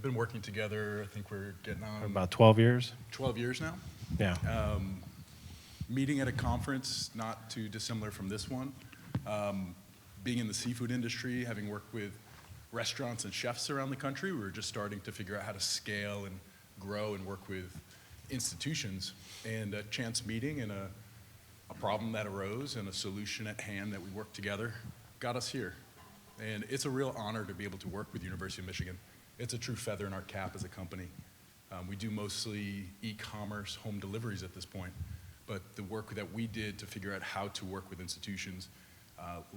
we've been working together. I think we're getting on About 12 years. 12 years now. Yeah. Meeting at a conference not too dissimilar from this one. Being in the seafood industry, having worked with restaurants and chefs around the country, we were just starting to figure out how to scale and grow and work with institutions. And a chance meeting and a problem that arose and a solution at hand that we worked together got us here. And it's a real honor to be able to work with University of Michigan. It's a true feather in our cap as a company. We do mostly e-commerce, home deliveries at this point, but the work that we did to figure out how to work with institutions,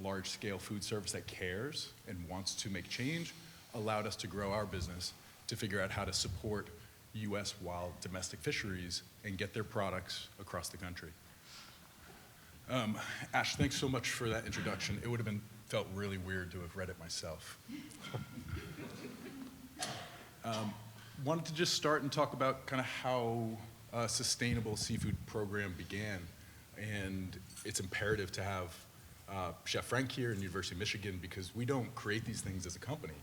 large-scale food service that cares and wants to make change, allowed us to grow our business to figure out how to support U.S. wild domestic fisheries and get their products across the country. Ash, thanks so much for that introduction. It would have felt really weird to have read it myself. Wanted to just start and talk about kind of how a sustainable seafood program began. And it's imperative to have Chef Frank here in University of Michigan because we don't create these things as a company,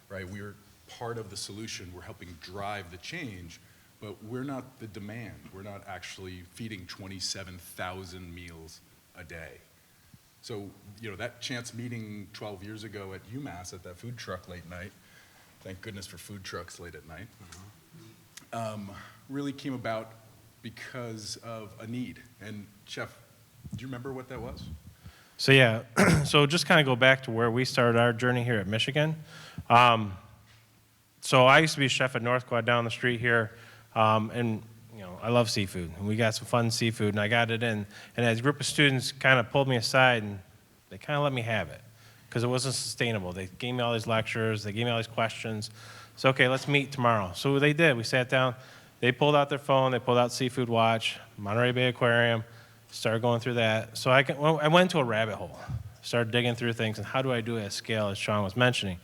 right? We're part of the solution. We're helping drive the change, but we're not the demand. We're not actually feeding 27,000 meals a day. So, that chance meeting 12 years ago at UMass at that food truck late night, thank goodness for food trucks late at night, really came about because of a need. And Chef, do you remember what that was? So yeah, so just kind of go back to where we started our journey here at Michigan. So I used to be a chef at North Quad down the street here, and I love seafood, and we got some fun seafood, and I got it in. And as a group of students kind of pulled me aside, and they kind of let me have it, because it wasn't sustainable. They gave me all these lectures, they gave me all these questions. So, okay, let's meet tomorrow. So they did. We sat down. They pulled out their phone. They pulled out Seafood Watch, Monterey Bay Aquarium, started going through that. So I went into a rabbit hole, started digging through things, and how do I do it at scale, as Sean was mentioning.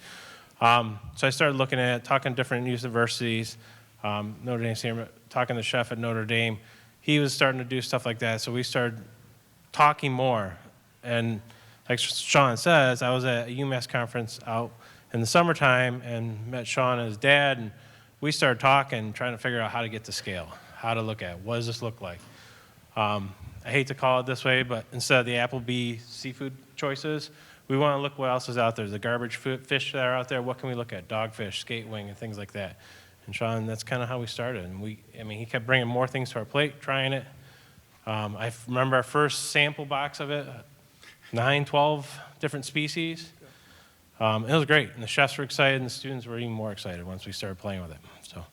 So I started looking at it, talking to different universities, Notre Dame, talking to the chef at Notre Dame. He was starting to do stuff like that, so we started talking more. And like Sean says, I was at a UMass conference out in the summertime and met Sean and his dad, and we started talking, trying to figure out how to get to scale, how to look at it. What does this look like? I hate to call it this way, but instead of the Applebee seafood choices, we want to look what else is out there. The garbage fish that are out there, what can we look at? Dogfish, skate wing, and things like that. And Sean, that's kind of how we started. And he kept bringing more things to our plate, trying it. I remember our first sample box of it, 9, 12 different species. It was great. And the chefs were excited, and the students were even more excited once we started playing with it. So.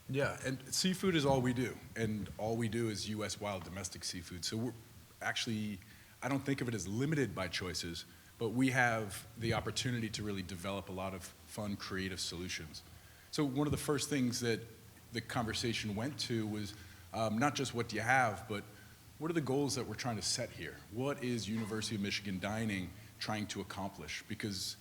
Yeah, and seafood is all we do. And all we do is U.S. wild domestic seafood. So we're actually, I don't think of it as limited by choices, but we have the opportunity to really develop a lot of fun, creative solutions. So one of the first things that the conversation went to was not just what do you have, but what are the goals that we're trying to set here? What is University of Michigan Dining trying to accomplish? Because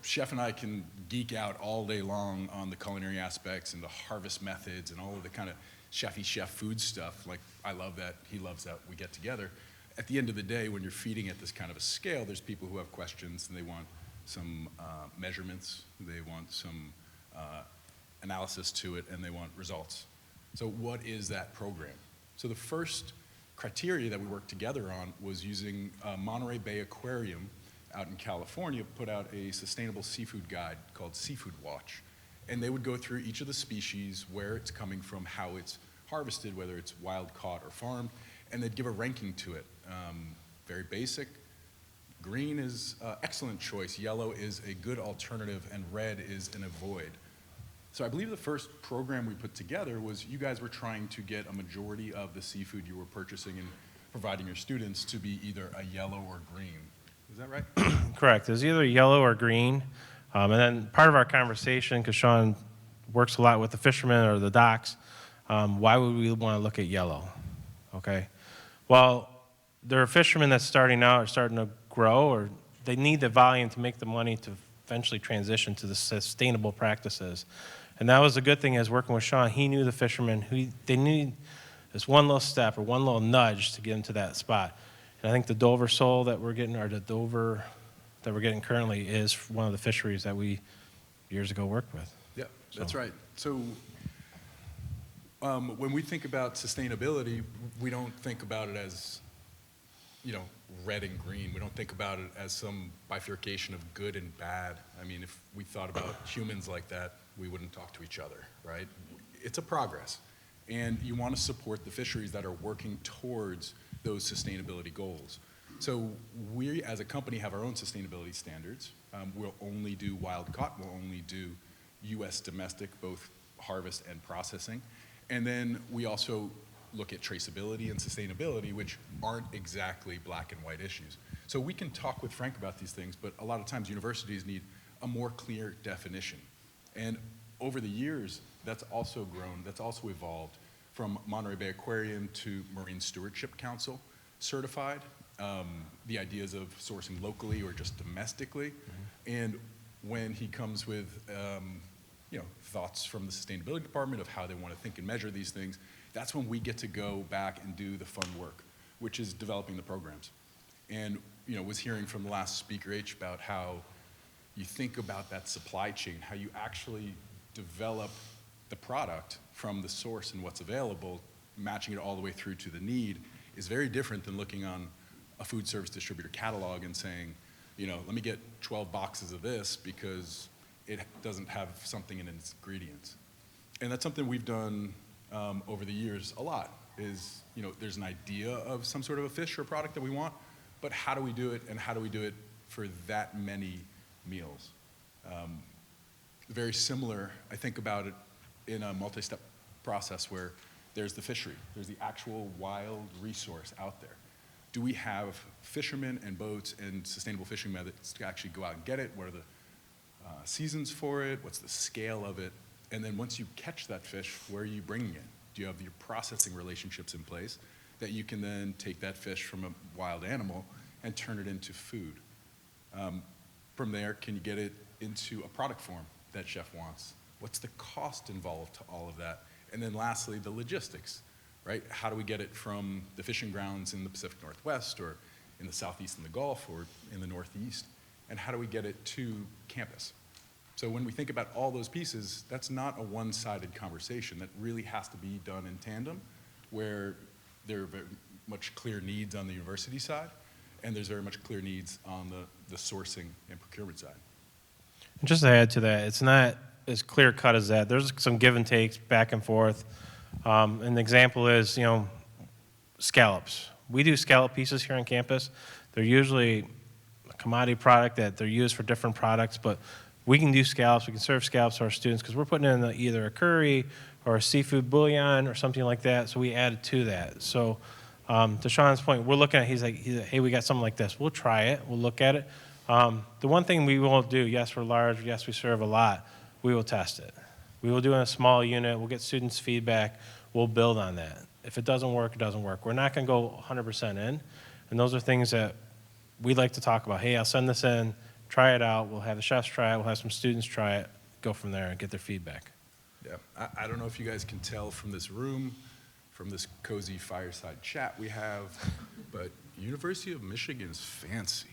Chef and I can geek out all day long on the culinary aspects and the harvest methods and all of the kind of chefy chef food stuff. Like, I love that, he loves that, we get together. At the end of the day, when you're feeding at this kind of a scale, there's people who have questions and they want some measurements, they want some analysis to it, and they want results. So what is that program? So the first criteria that we worked together on was using Monterey Bay Aquarium out in California put out a sustainable seafood guide called Seafood Watch. And they would go through each of the species, where it's coming from, how it's harvested, whether it's wild caught or farmed, and they'd give a ranking to it. Very basic. Green is excellent choice, yellow is a good alternative, and red is an avoid. So I believe the first program we put together was you guys were trying to get a majority of the seafood you were purchasing and providing your students to be either a yellow or green. Is that right? Correct. It was either yellow or green. And then part of our conversation, because Sean works a lot with the fishermen or the docks, why would we want to look at yellow? Okay. Well, there are fishermen that's starting out or starting to grow, or they need the volume to make the money to eventually transition to the sustainable practices. And that was a good thing as working with Sean. He knew the fishermen. They need this one little step or one little nudge to get into that spot. And I think the Dover sole that we're getting, or the Dover that we're getting currently, is one of the fisheries that we years ago worked with. Yeah, that's So- right. So when we think about sustainability, we don't think about it as, red and green. We don't think about it as some bifurcation of good and bad. I mean, if we thought about humans like that, we wouldn't talk to each other, right? It's a progress. And you want to support the fisheries that are working towards those sustainability goals. So we, as a company, have our own sustainability standards. We'll only do wild caught. We'll only do U.S. domestic, both harvest and processing. And then we also look at traceability and sustainability, which aren't exactly black and white issues. So we can talk with Frank about these things, but a lot of times universities need a more clear definition. And over the years, that's also grown, that's also evolved from Monterey Bay Aquarium to Marine Stewardship Council certified, the ideas of sourcing locally or just domestically. And when he comes with thoughts from the sustainability department of how they want to think and measure these things, that's when we get to go back and do the fun work, which is developing the programs. And was hearing from the last speaker, H, about how you think about that supply chain, how you actually develop the product from the source and what's available, matching it all the way through to the need, is very different than looking on a food service distributor catalog and saying, let me get 12 boxes of this because it doesn't have something in its ingredients. And that's something we've done over the years a lot, is, there's an idea of some sort of a fish or product that we want, but how do we do it, and how do we do it for that many meals? Very similar, I think about it in a multi-step process where there's the fishery, there's the actual wild resource out there. Do we have fishermen and boats and sustainable fishing methods to actually go out and get it? What are the seasons for it? What's the scale of it? And then once you catch that fish, where are you bringing it? Do you have your processing relationships in place that you can then take that fish from a wild animal and turn it into food? From there, can you get it into a product form that chef wants? What's the cost involved to all of that? And then lastly, the logistics, right? How do we get it from the fishing grounds in the Pacific Northwest or in the Southeast in the Gulf or in the Northeast? And how do we get it to campus? So when we think about all those pieces, that's not a one-sided conversation. That really has to be done in tandem, where there are very much clear needs on the university side, and there's very much clear needs on the sourcing and procurement side. And just to add to that, it's not as clear cut as that. There's some give and takes back and forth. An example is, scallops. We do scallop pieces here on campus. They're usually a commodity product that they're used for different products, but we can do scallops. We can serve scallops to our students because we're putting in either a curry or a seafood bouillon or something like that, so we added to that. So to Sean's point, we're looking at, he's like, hey, we got something like this. We'll try it. We'll look at it. The one thing we won't do, yes, we're large, yes, we serve a lot, we will test it. We will do it in a small unit. We'll get students' feedback. We'll build on that. If it doesn't work, it doesn't work. We're not going to go 100% in, and those are things that we like to talk about. Hey, I'll send this in, try it out. We'll have the chefs try it. We'll have some students try it, go from there and get their feedback. Yeah, I don't know if you guys can tell from this room, from this cozy fireside chat we have, but University of Michigan is fancy.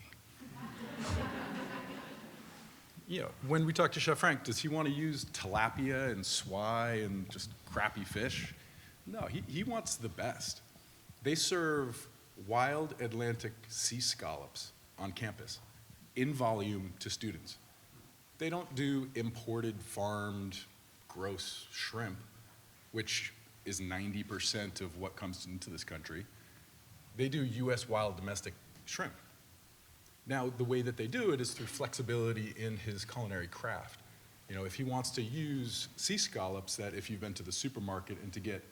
When we talk to Chef Frank, does he want to use tilapia and swai and just crappy fish? No, he wants the best. They serve wild Atlantic sea scallops on campus in volume to students. They don't do imported, farmed, gross shrimp, which is 90% of what comes into this country. They do U.S. wild domestic shrimp. Now, the way that they do it is through flexibility in his culinary craft. If he wants to use sea scallops, that if you've been to the supermarket and to get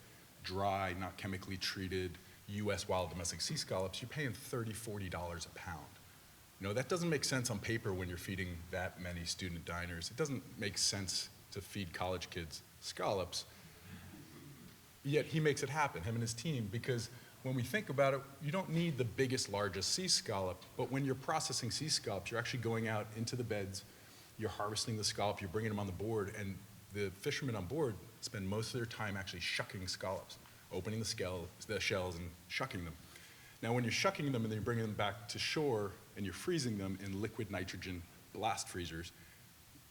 dry, not chemically treated U.S. wild domestic sea scallops, you're paying $30, $40 a pound. That doesn't make sense on paper when you're feeding that many student diners. It doesn't make sense to feed college kids scallops. Yet he makes it happen, him and his team, because when we think about it, you don't need the biggest, largest sea scallop, but when you're processing sea scallops, you're actually going out into the beds, you're harvesting the scallop, you're bringing them on the board, and the fishermen on board spend most of their time actually shucking scallops, opening the shells and shucking them. Now, when you're shucking them and then you're bringing them back to shore and you're freezing them in liquid nitrogen blast freezers,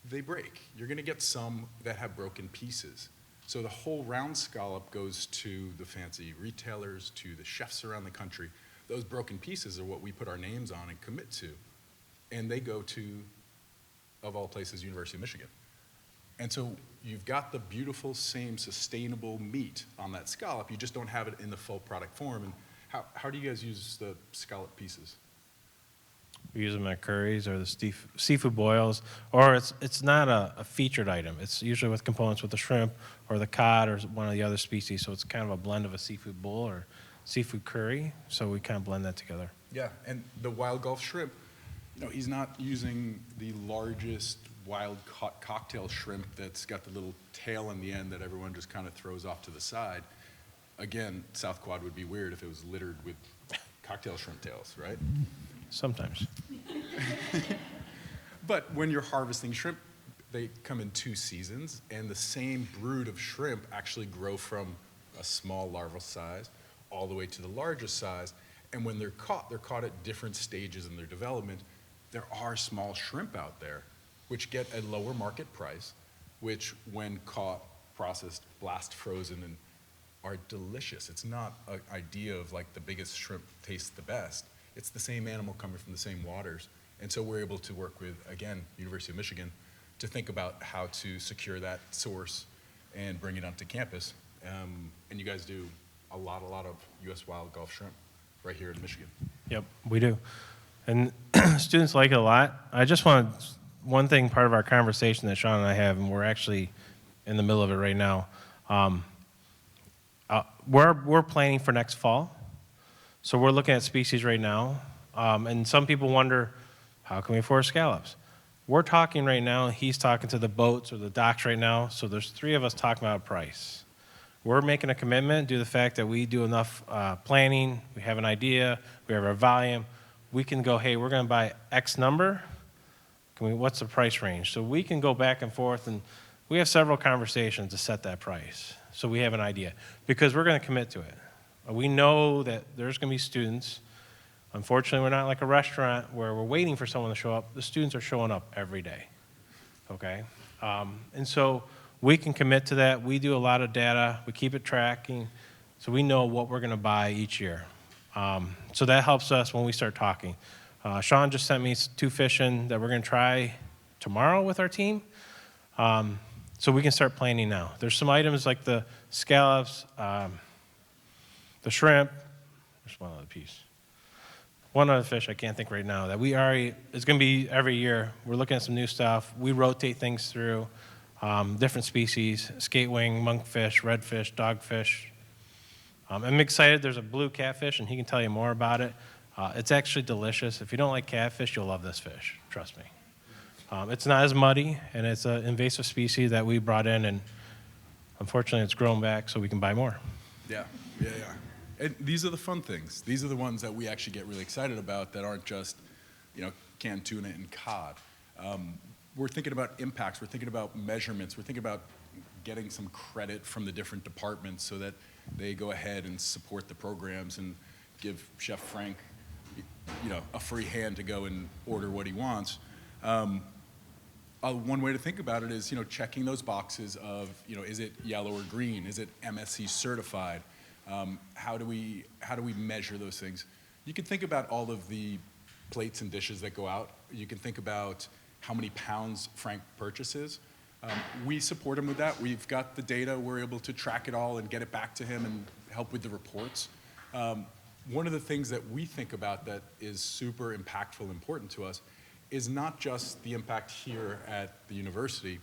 they break. You're going to get some that have broken pieces. So the whole round scallop goes to the fancy retailers, to the chefs around the country. Those broken pieces are what we put our names on and commit to. And they go to, of all places, University of Michigan. And so you've got the beautiful, same sustainable meat on that scallop. You just don't have it in the full product form. And how do you guys use the scallop pieces? We use them at curries or the seafood boils, or it's not a featured item. It's usually with components with the shrimp or the cod or one of the other species. So it's kind of a blend of a seafood bowl or seafood curry. So we kind of blend that together. Yeah, and the wild Gulf shrimp, he's not using the largest wild cocktail shrimp that's got the little tail in the end that everyone just kind of throws off to the side. Again, South Quad would be weird if it was littered with cocktail shrimp tails, right? Sometimes. But when you're harvesting shrimp, they come in 2 seasons, and the same brood of shrimp actually grow from a small larval size all the way to the largest size. And when they're caught at different stages in their development. There are small shrimp out there which get a lower market price, which when caught, processed, blast frozen, and are delicious. It's not an idea of like the biggest shrimp tastes the best. It's the same animal coming from the same waters. And so we're able to work with, again, University of Michigan to think about how to secure that source and bring it onto campus. And you guys do a lot of U.S. wild Gulf shrimp right here in Michigan. Yep, we do. And students like it a lot. I just want one thing, part of our conversation that Sean and I have, and we're actually in the middle of it right now. We're planning for next fall. So we're looking at species right now. And some people wonder, how can we afford scallops? We're talking right now, he's talking to the boats or the docks right now. So there's 3 of us talking about a price. We're making a commitment due to the fact that we do enough planning, we have an idea, we have our volume. We can go, hey, we're going to buy X number. What's the price range? So we can go back and forth, and we have several conversations to set that price. So we have an idea because we're going to commit to it. We know that there's going to be students. Unfortunately, we're not like a restaurant where we're waiting for someone to show up. The students are showing up every day, okay? And so we can commit to that. We do a lot of data. We keep it tracking, so we know what we're going to buy each year. So that helps us when we start talking. Sean just sent me 2 fish in that we're going to try tomorrow with our team. So we can start planning now. There's some items like the scallops, the shrimp. There's one other piece. One other fish I can't think right now that it's going to be every year. We're looking at some new stuff. We rotate things through different species, skate wing, monkfish, redfish, dogfish. I'm excited. There's a blue catfish, and he can tell you more about it. It's actually delicious. If you don't like catfish, you'll love this fish. Trust me. It's not as muddy, and it's an invasive species that we brought in, and unfortunately, it's grown back so we can buy more. Yeah. And these are the fun things. These are the ones that we actually get really excited about that aren't just, canned tuna and cod. We're thinking about impacts. We're thinking about measurements. We're thinking about getting some credit from the different departments so that they go ahead and support the programs and give Chef Frank, a free hand to go and order what he wants. One way to think about it is, checking those boxes of, is it yellow or green? Is it MSC certified? How do we measure those things? You can think about all of the plates and dishes that go out. You can think about how many pounds Frank purchases. We support him with that. We've got the data. We're able to track it all and get it back to him and help with the reports. One of the things that we think about that is super impactful and important to us is not just the impact here at the university,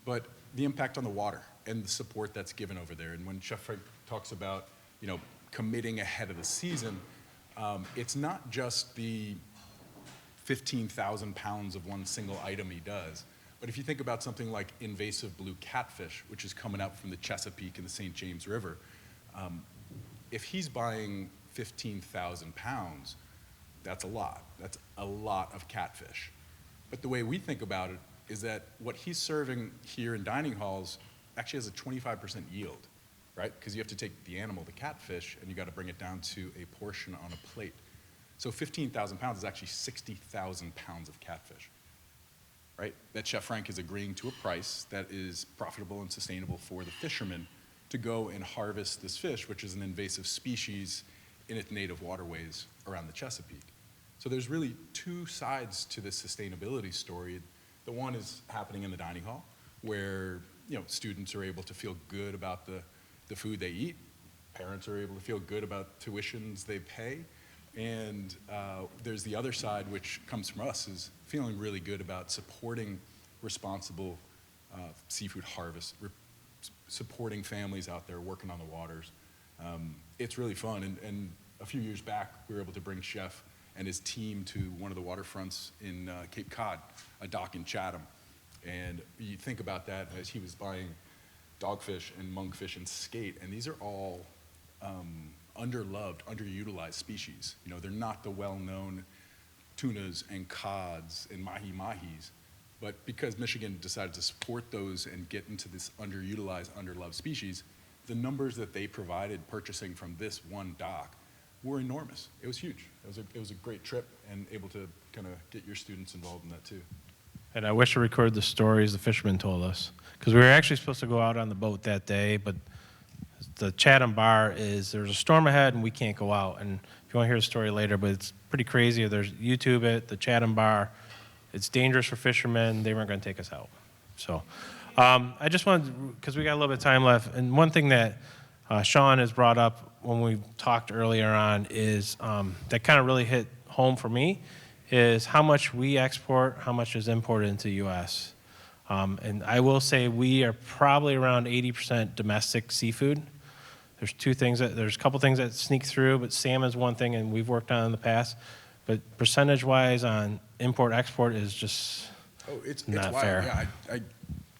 but the impact on the water and the support that's given over there. And when Chef Frank talks about, committing ahead of the season, it's not just the 15,000 pounds of one single item he does. But if you think about something like invasive blue catfish, which is coming out from the Chesapeake and the St. James River, if he's buying 15,000 pounds, that's a lot. That's a lot of catfish. But the way we think about it is that what he's serving here in dining halls actually has a 25% yield, right? Because you have to take the animal, the catfish, and you got to bring it down to a portion on a plate. So 15,000 pounds is actually 60,000 pounds of catfish. right? That Chef Frank is agreeing to a price that is profitable and sustainable for the fishermen to go and harvest this fish, which is an invasive species in its native waterways around the Chesapeake. So there's really two sides to this sustainability story. The one is happening in the dining hall, where students are able to feel good about the food they eat. Parents are able to feel good about tuitions they pay. And there's the other side, which comes from us, is feeling really good about supporting responsible seafood harvest, supporting families out there working on the waters. It's really fun. And a few years back, we were able to bring Chef and his team to one of the waterfronts in Cape Cod, a dock in Chatham. And you think about that as he was buying dogfish and monkfish and skate, and these are all underloved, underutilized species. They're not the well-known tunas and cods and mahi-mahis, but because Michigan decided to support those and get into this underutilized, underloved species, the numbers that they provided purchasing from this one dock were enormous. It was huge. It was a great trip, and able to kind of get your students involved in that too. And I wish I recorded the stories the fishermen told us, because we were actually supposed to go out on the boat that day, but the Chatham bar there's a storm ahead and we can't go out. And if you want to hear the story later, but it's pretty crazy. There's YouTube it, the Chatham bar. It's dangerous for fishermen. They weren't going to take us out. So I just wanted, because we got a little bit of time left, and one thing that Sean has brought up when we talked earlier on is that kind of really hit home for me, is how much we export, how much is imported into the U.S. And I will say we are probably around 80% domestic seafood. There's there's a couple things that sneak through, but salmon's one thing, and we've worked on in the past. But percentage-wise on import-export is just It's not wild. fair. Yeah, I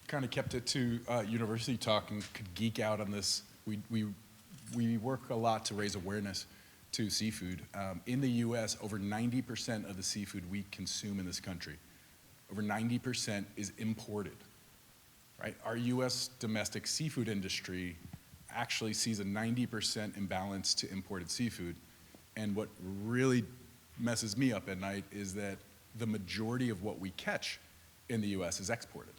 kind of kept it to university talk and could geek out on this. We work a lot to raise awareness to seafood. In the U.S., over 90% of the seafood we consume in this country, over 90% is imported, right? Our U.S. domestic seafood industry actually sees a 90% imbalance to imported seafood. And what really messes me up at night is that the majority of what we catch in the U.S. is exported.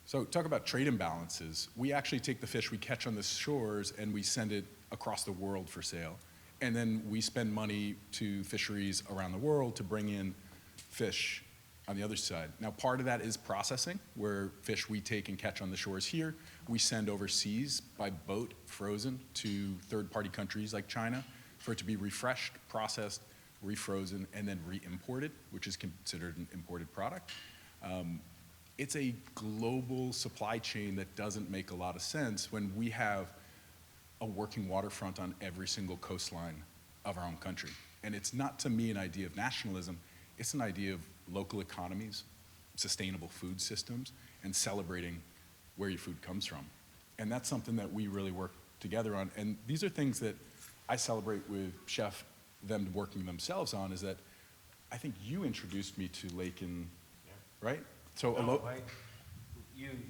So talk about trade imbalances. We actually take the fish we catch on the shores and we send it across the world for sale. And then we spend money to fisheries around the world to bring in fish on the other side. Now, part of that is processing, where fish we take and catch on the shores here, we send overseas by boat, frozen, to third-party countries like China for it to be refreshed, processed, refrozen, and then re-imported, which is considered an imported product. It's a global supply chain that doesn't make a lot of sense when we have a working waterfront on every single coastline of our own country. And it's not, to me, an idea of nationalism. It's an idea of local economies, sustainable food systems, and celebrating where your food comes from. And that's something that we really work together on. And these are things that I celebrate with Chef, them working themselves on, is that I think you introduced me to Lakin, right? So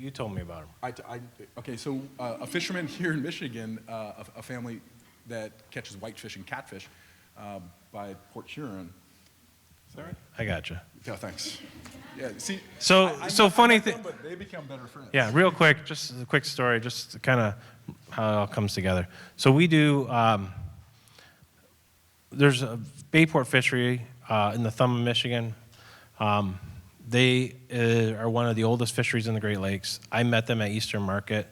you told me about him. Okay, so a fisherman here in Michigan, a family that catches whitefish and catfish by Port Huron. Is that right? I gotcha. Yeah, thanks. Yeah, see. Funny thing. But they become better friends. Yeah, real quick, just a quick story, just kind of how it all comes together. So we do, there's a Bayport fishery in the Thumb of Michigan. They are one of the oldest fisheries in the Great Lakes. I met them at Eastern Market.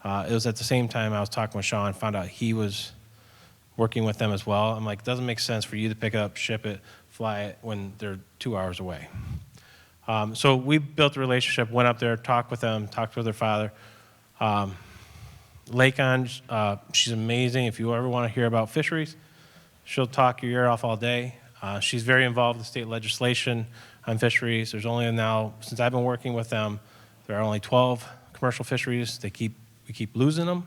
It was at the same time I was talking with Sean, found out he was working with them as well. I'm like, it doesn't make sense for you to pick it up, ship it, fly it when they're 2 hours away. So we built a relationship, went up there, talked with them, talked with their father. Lakon, she's amazing. If you ever want to hear about fisheries, she'll talk your ear off all day. She's very involved in state legislation on fisheries. There's only now, since I've been working with them, there are only 12 commercial fisheries. We keep losing them.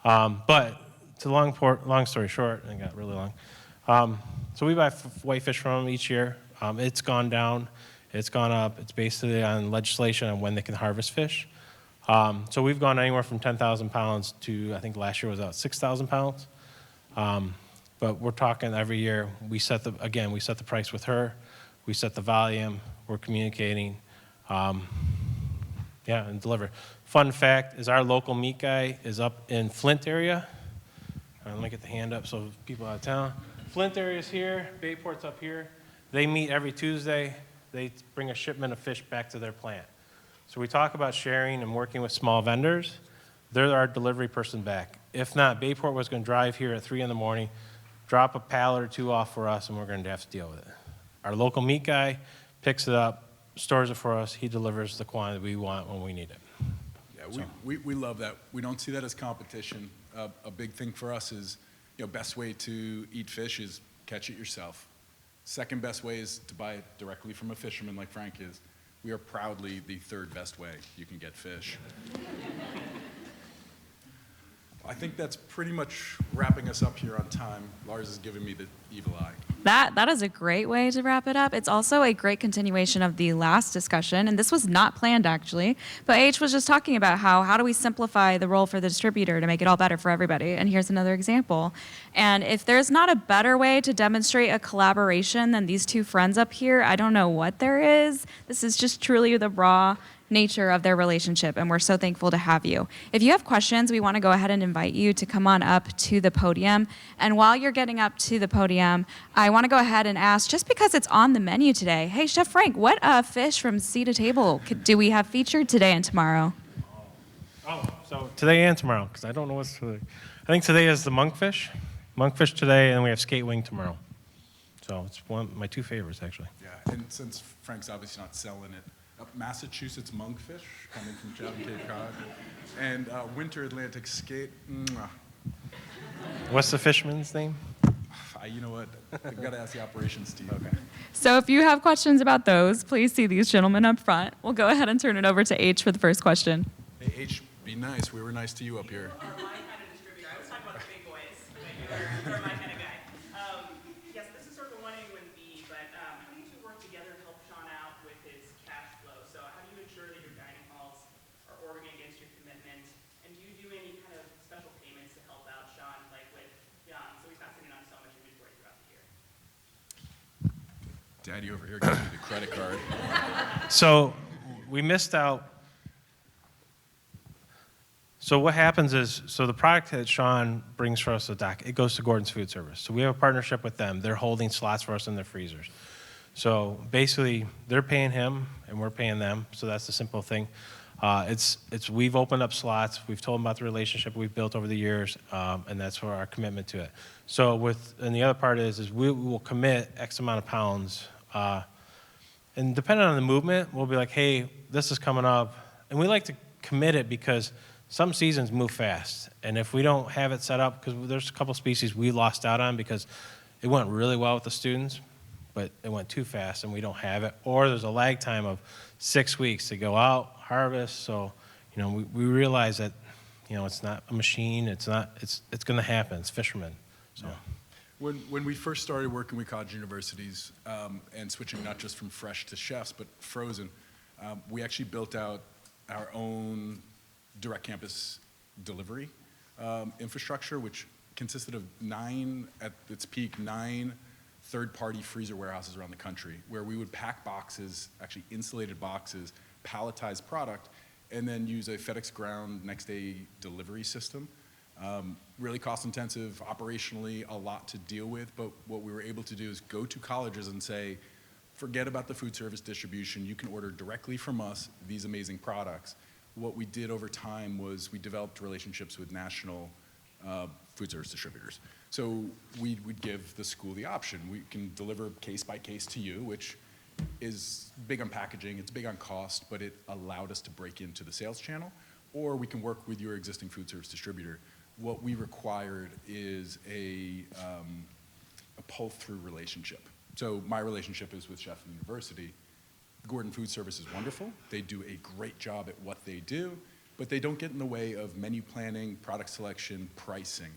But to long story short, and it got really long. So we buy whitefish from them each year. It's gone down, it's gone up. It's basically on legislation on when they can harvest fish. So we've gone anywhere from 10,000 pounds to, I think last year was about 6,000 pounds. But we're talking every year, we set the price with her, we set the volume, we're communicating. Yeah, and deliver. Fun fact is our local meat guy is up in Flint area. Let me get the hand up so people out of town. Flint area is here, Bayport's up here. They meet every Tuesday. They bring a shipment of fish back to their plant. So we talk about sharing and working with small vendors. They're our delivery person back. If not, Bayport was going to drive here at 3 in the morning, drop a pallet or two off for us, and we're going to have to deal with it. Our local meat guy picks it up, stores it for us. He delivers the quantity we want when we need it. Yeah, we love that. We don't see that as competition. A big thing for us is, best way to eat fish is catch it yourself. Second best way is to buy it directly from a fisherman like Frank is. We are proudly the third best way you can get fish. I think that's pretty much wrapping us up here on time. Lars is giving me the evil eye. That is a great way to wrap it up. It's also a great continuation of the last discussion, and this was not planned actually, but H was just talking about how do we simplify the role for the distributor to make it all better for everybody, and here's another example. And if there's not a better way to demonstrate a collaboration than these two friends up here, I don't know what there is. This is just truly the raw nature of their relationship, and we're so thankful to have you. If you have questions, we want to go ahead and invite you to come on up to the podium. And while you're getting up to the podium, I want to go ahead and ask, just because it's on the menu today, hey, Chef Frank, what fish from Sea to Table do we have featured today and tomorrow? Oh, so today and tomorrow, because I don't know what's today. I think today is the monkfish. Monkfish today, and we have skate wing tomorrow. So it's one of my two favorites, actually. Yeah, and since Frank's obviously not selling it, Massachusetts monkfish coming from Chatham Cape Cod, and winter Atlantic skate. Mwah. What's the fisherman's name? You know what? I've got to ask the operations team. Okay. So if you have questions about those, please see these gentlemen up front. We'll go ahead and turn it over to H for the first question. Hey, H, be nice. We were nice to you up here. You are my kind of distributor. I was talking about the big boys, but you are my kind of guy. Yes, this is sort of a 1A, 1B, but how do you two work together to help Sean out with his cash flow? So how do you ensure that your dining halls are ordering against your commitment? And do you do any kind of special payments to help out Sean, like with Jan, so he's not sitting on so much inventory throughout the year? Daddy over here giving me the credit card. So we missed out. So what happens is, so the product that Sean brings for us to dock, it goes to Gordon's Food Service. So we have a partnership with them. They're holding slots for us in their freezers. So basically, they're paying him, and we're paying them. So that's the simple thing. We've opened up slots. We've told them about the relationship we've built over the years, and that's for our commitment to it. So and the other part is we will commit X amount of pounds, and depending on the movement, we'll be like, hey, this is coming up, and we like to commit it because some seasons move fast, and if we don't have it set up, because there's a couple species we lost out on because it went really well with the students, but it went too fast and we don't have it, or there's a lag time of 6 weeks to go out, harvest, so we realize that it's not a machine, it's going to happen, it's fishermen. So. Yeah. When we first started working with college universities and switching not just from fresh to chefs, but frozen, we actually built out our own direct campus delivery infrastructure, which consisted of at its peak, 9 third-party freezer warehouses around the country, where we would pack boxes, actually insulated boxes, palletize product, and then use a FedEx Ground next-day delivery system. Really cost-intensive, operationally, a lot to deal with, but what we were able to do is go to colleges and say, forget about the food service distribution, you can order directly from us these amazing products. What we did over time was we developed relationships with national food service distributors. So we'd give the school the option. We can deliver case by case to you, which is big on packaging, it's big on cost, but it allowed us to break into the sales channel, or we can work with your existing food service distributor. What we required is a pull-through relationship. So my relationship is with Chef University. Gordon Food Service is wonderful. They do a great job at what they do, but they don't get in the way of menu planning, product selection, pricing.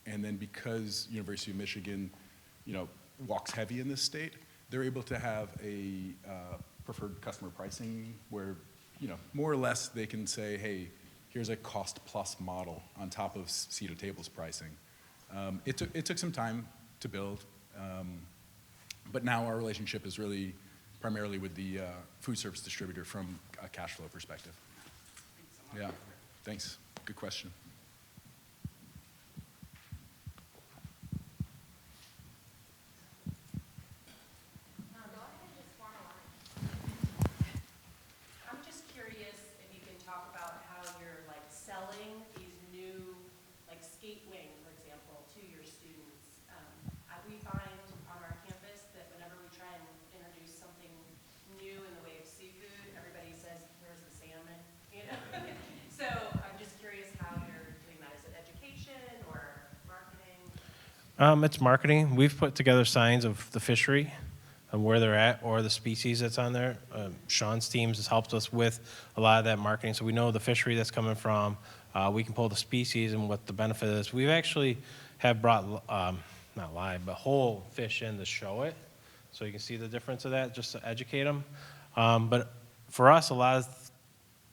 And then because University of Michigan, walks heavy in this state, they're able to have a preferred customer pricing where, more or less they can say, hey, here's a cost plus model on top of Sea to Table's pricing. It took some time to build, but now our relationship is really primarily with the food service distributor from a cash flow perspective. Yeah, thanks. Good question. I'm just curious if you can talk about how you're like selling these new, like skate wing, for example, to your students. We find on our campus that whenever we try and introduce something new in the way of seafood, everybody says, "Where's the salmon?" You know. So I'm just curious how you're doing that. Is it education or marketing? It's marketing. We've put together signs of the fishery and where they're at or the species that's on there. Sean's teams has helped us with a lot of that marketing. So we know the fishery that's coming from. We can pull the species and what the benefit is. We've actually have brought, not live, but whole fish in to show it. So you can see the difference of that just to educate them. But for us, a lot of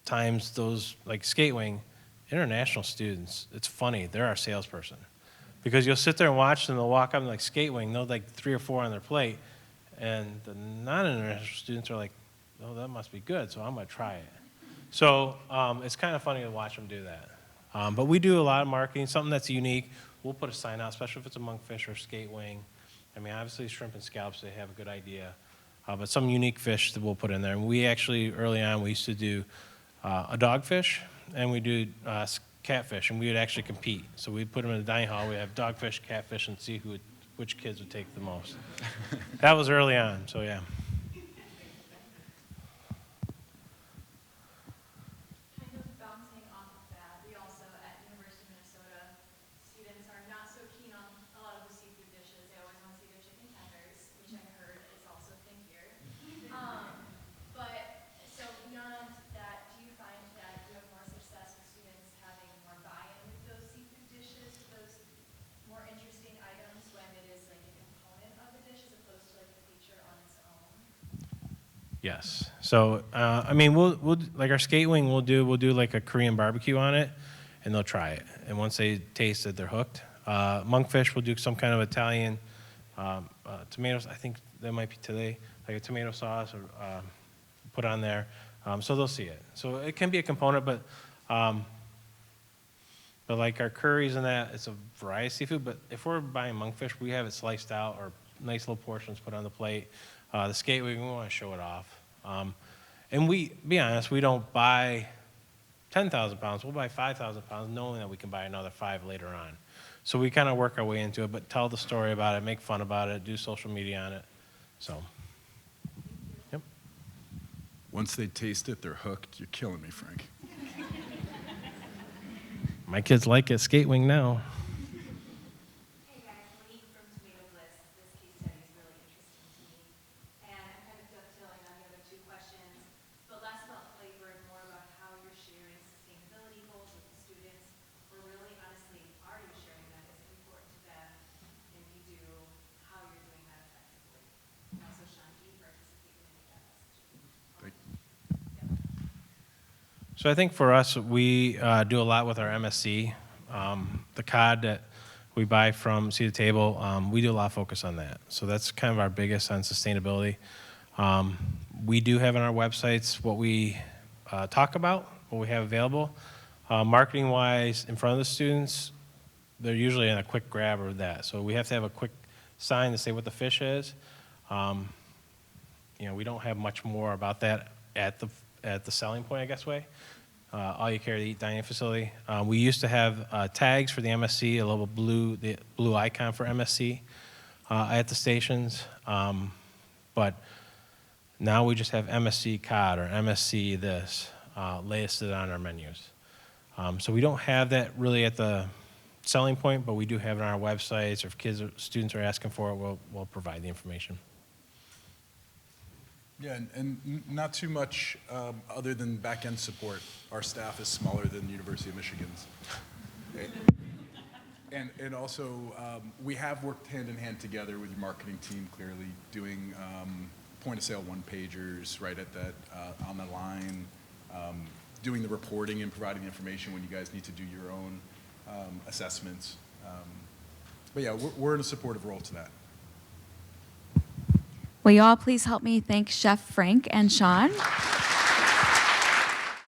times those, like skate wing, international students, it's funny, they're our salesperson. Because you'll sit there and watch them, they'll walk up and like skate wing, they'll like 3 or 4 on their plate, and the non-international students are like, oh, that must be good, so I'm gonna try it. So it's kind of funny to watch them do that. But we do a lot of marketing, something that's unique. We'll put a sign out, especially if it's a monkfish or skate wing. I mean, obviously shrimp and scallops, they have a good idea. But some unique fish that we'll put in there. And we actually, early on, we used to do a dogfish, and we do catfish, and we would actually compete. So we'd put them in the dining hall. We'd have dogfish, catfish, and see which kids would take the most. That was early on, so yeah. Kind of bouncing off of that, we also at University of Minnesota, students are not so keen on a lot of the seafood dishes. They always want to see their chicken tenders, which I heard is also a thing here. But so beyond that, do you find that you have more success with students having more buy-in with those seafood dishes, those more interesting items when it is like a component of the dish as opposed to like a feature on its own? Yes. So, I mean, we'll like our skate wing, we'll do like a Korean barbecue on it, and they'll try it. And once they taste it, they're hooked. Monkfish, we'll do some kind of Italian tomatoes. I think that might be today, like a tomato sauce or put on there. So they'll see it. So it can be a component, but like our curries and that, it's a variety of seafood. But if we're buying monkfish, we have it sliced out or nice little portions put on the plate. The skate wing, we want to show it off. And be honest, we don't buy 10,000 pounds. We'll buy 5,000 pounds knowing that we can buy another 5 later on. So we kind of work our way into it, but tell the story about it, make fun about it, do social media on it. So, yep. Once they taste it, they're hooked. You're killing me, Frank. My kids like it, skate wing now. Hey guys, Monique from Tomato Bliss. This case study is really interesting to me. And I'm kind of dovetailing on the other 2 questions, but less about flavor and more about how you're sharing sustainability goals with the students. Or really, honestly, are you sharing that? Is it important to them? And if you do, how you're doing that effectively? And also, Sean, do you participate in any of that messaging? So I think for us, we do a lot with our MSC. The cod that we buy from Sea to Table, we do a lot of focus on that. So that's kind of our biggest on sustainability. We do have on our websites what we talk about, what we have available. Marketing-wise, in front of the students, they're usually in a quick grab or that. So we have to have a quick sign to say what the fish is. We don't have much more about that at the selling point, I guess, way. All you care to eat dining facility. We used to have tags for the MSC, the blue icon for MSC at the stations. But now we just have MSC cod or MSC this listed on our menus. So we don't have that really at the selling point, but we do have it on our websites, or if kids or students are asking for it, we'll provide the information. Yeah, and not too much other than back-end support. Our staff is smaller than the University of Michigan's. And also, we have worked hand-in-hand together with your marketing team, clearly, doing point-of-sale one-pagers right at that, on the line, doing the reporting and providing the information when you guys need to do your own assessments. But yeah, we're in a supportive role to that. Will you all please help me thank Chef Frank and Sean?